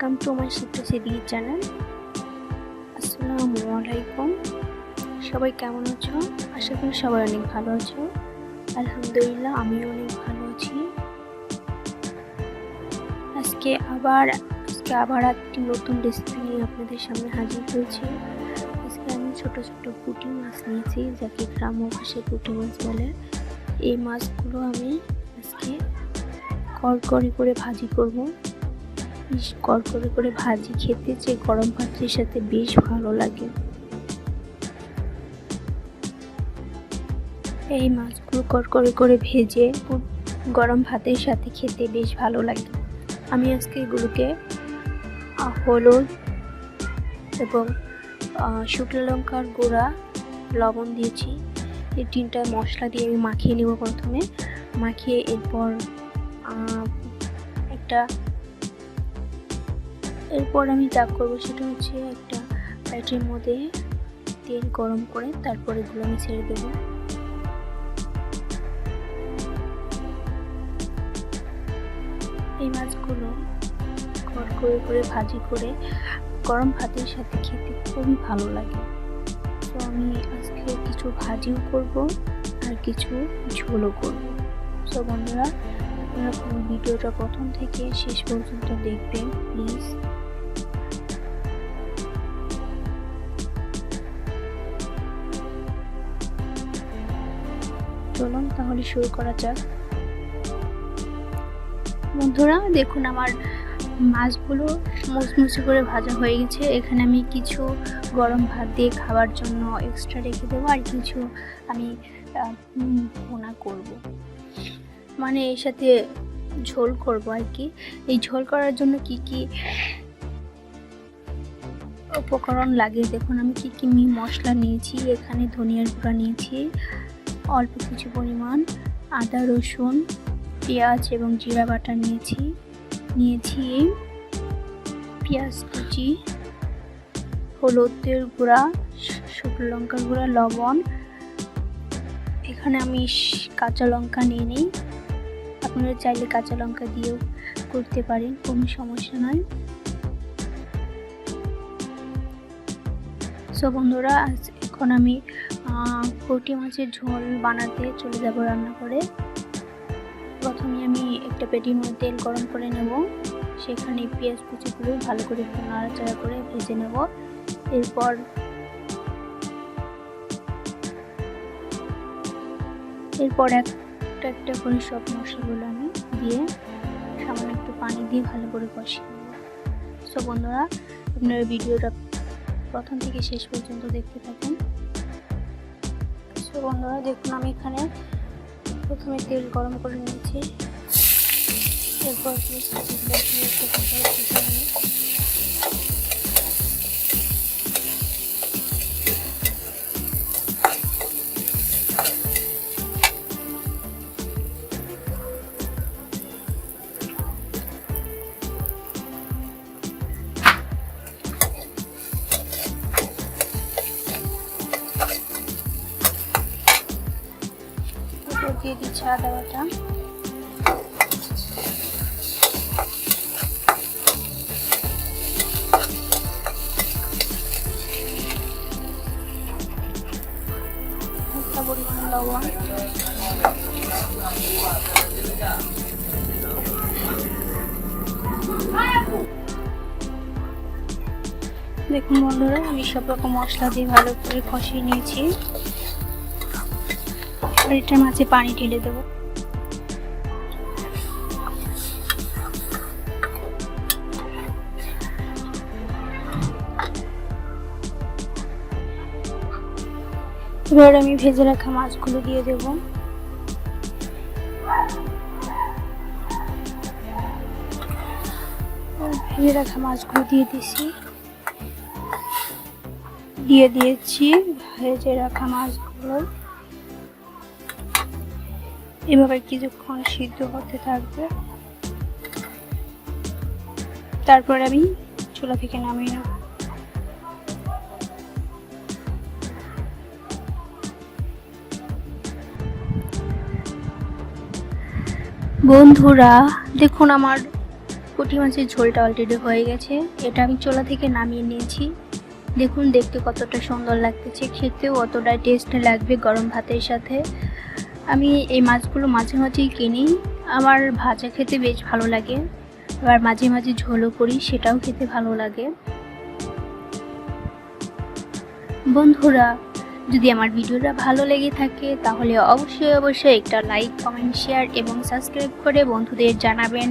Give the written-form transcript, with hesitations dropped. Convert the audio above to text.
Welcome to my Shipra Siddiqui channel. আসসালামু আলাইকুম। সবাই কেমন আছো? আশা করি সবাই অনেক ভালো আছো। আলহামদুলিল্লাহ, আমিও অনেক ভালো আছি। আজকে আবার একটি নতুন রেসিপি নিয়ে আপনাদের সামনে হাজির হয়েছি। আজকে আমি ছোট ছোট পুঁটি মাছ নিয়েছি, যাকে গ্রাম্য ভাষায় পুঁটি মাছ বলে। এই মাছগুলো আমি আজকে কড়কড়ি করে ভাজি করব। কড়কড়ি করে ভাজি খেতে যে গরম ভাতের সাথে বেশ ভালো লাগে। এই মাছগুলো কড়কড়ি করে ভেজে গরম ভাতের সাথে খেতে বেশ ভালো লাগে। আমি আজকে এগুলোকে হলুদ এবং শুকনো লঙ্কার গুঁড়া, লবণ দিয়েছি। এই তিনটা মশলা দিয়ে আমি মাখিয়ে নেব। প্রথমে মাখিয়ে এরপর আমি যা করবো সেটা হচ্ছে একটা প্যাটের মধ্যে তেল গরম করে তারপর এগুলো আমি ছেড়ে দেবো। এই মাছগুলো কড়কড়ি করে ভাজি করে গরম ভাতের সাথে খেতে খুবই ভালো লাগে। তো আমি আজকে কিছু ভাজিও করব আর কিছু ঝোলও করব। তো বন্ধুরা, আপনারা ভিডিওটা প্রথম থেকে শেষ পর্যন্ত দেখবেন প্লিজ। চলুন তাহলে শুরু করা যাক। বন্ধুরা দেখুন, আমার মাছগুলো মুচমুচে করে ভাজা হয়ে গেছে। এখানে আমি কিছু গরম ভাত দিয়ে খাওয়ার জন্য এক্সট্রা রেখে দেবো, আর কিছু আমি ভুনা করব, মানে এর সাথে ঝোল করব আর কি। এই ঝোল করার জন্য কি কি উপকরণ লাগে দেখুন। আমি কি কি মশলা নিয়েছি। এখানে ধনিয়ার গুঁড়া নিয়েছি অল্প কিছু পরিমাণ, আদা রসুন পেঁয়াজ এবং জিরা বাটা নিয়েছি পেঁয়াজ কুচি, হলুদের গুঁড়া, শুকনো লঙ্কার গুঁড়া, লবণ। এখানে আমি কাঁচা লঙ্কা নিয়ে নিই। আপনারা চাইলে কাঁচা লঙ্কা দিয়েও করতে পারেন, কোনো সমস্যা নয়। সো বন্ধুরা, এখন আমি পুঁটি মাছের ঝোল বানাতে চলে যাব রান্না করে। প্রথমে আমি একটা পেটির মধ্যে তেল গরম করে নেব। সেখানে পেঁয়াজ কুচিগুলো ভালো করে নাড়াচাড়া করে ভেজে নেব। এরপর একটা একটা করে সব মশলাগুলো আমি দিয়ে সামান্য একটু পানি দিয়ে ভালো করে কষিয়ে নেব। সো বন্ধুরা, আপনারা ভিডিওটা প্রথম থেকে শেষ পর্যন্ত দেখতে থাকুন। সো বন্ধুরা দেখুন, আমি এখানে প্রথমে তেল গরম করে নিয়েছি। এরপর দিয়ে দিচ্ছি আদা বাটা। পরিমাণ লবণ, দেখুন বন্ধুরা, আমি সব রকম মশলা দিয়ে ভালো করে কষিয়ে নিয়েছি। আর এটার মাঝে পানি ঢেলে দেবো। এবার আমি ভেজে রাখা মাছগুলো দিয়ে দেব। ভেজে রাখা মাছগুলো দিয়েছি ভেজে রাখা মাছগুলো। এভাবে কিছুক্ষণ সিদ্ধ হতে থাকবে। তারপর আমি চুলা থেকে নামিয়ে নেব। বন্ধুরা দেখুন, আমার পুঁটি মাছের ঝোলটা অলরেডি হয়ে গেছে। এটা আমি চুলা থেকে নামিয়ে নিয়েছি। দেখুন দেখতে কতটা সুন্দর লাগতেছে, খেতেও অতটাই টেস্ট লাগবে গরম ভাতের সাথে। আমি এই মাছগুলো মাঝে মাঝেই কিনি, আমার ভাজা খেতে বেশ ভালো লাগে, আবার মাঝে মাঝে ঝোলও করি, সেটাও খেতে ভালো লাগে। বন্ধুরা, যদি আমার ভিডিওটা ভালো লেগে থাকে তাহলে অবশ্যই একটা লাইক, কমেন্ট, শেয়ার এবং সাবস্ক্রাইব করে বন্ধুদের জানাবেন।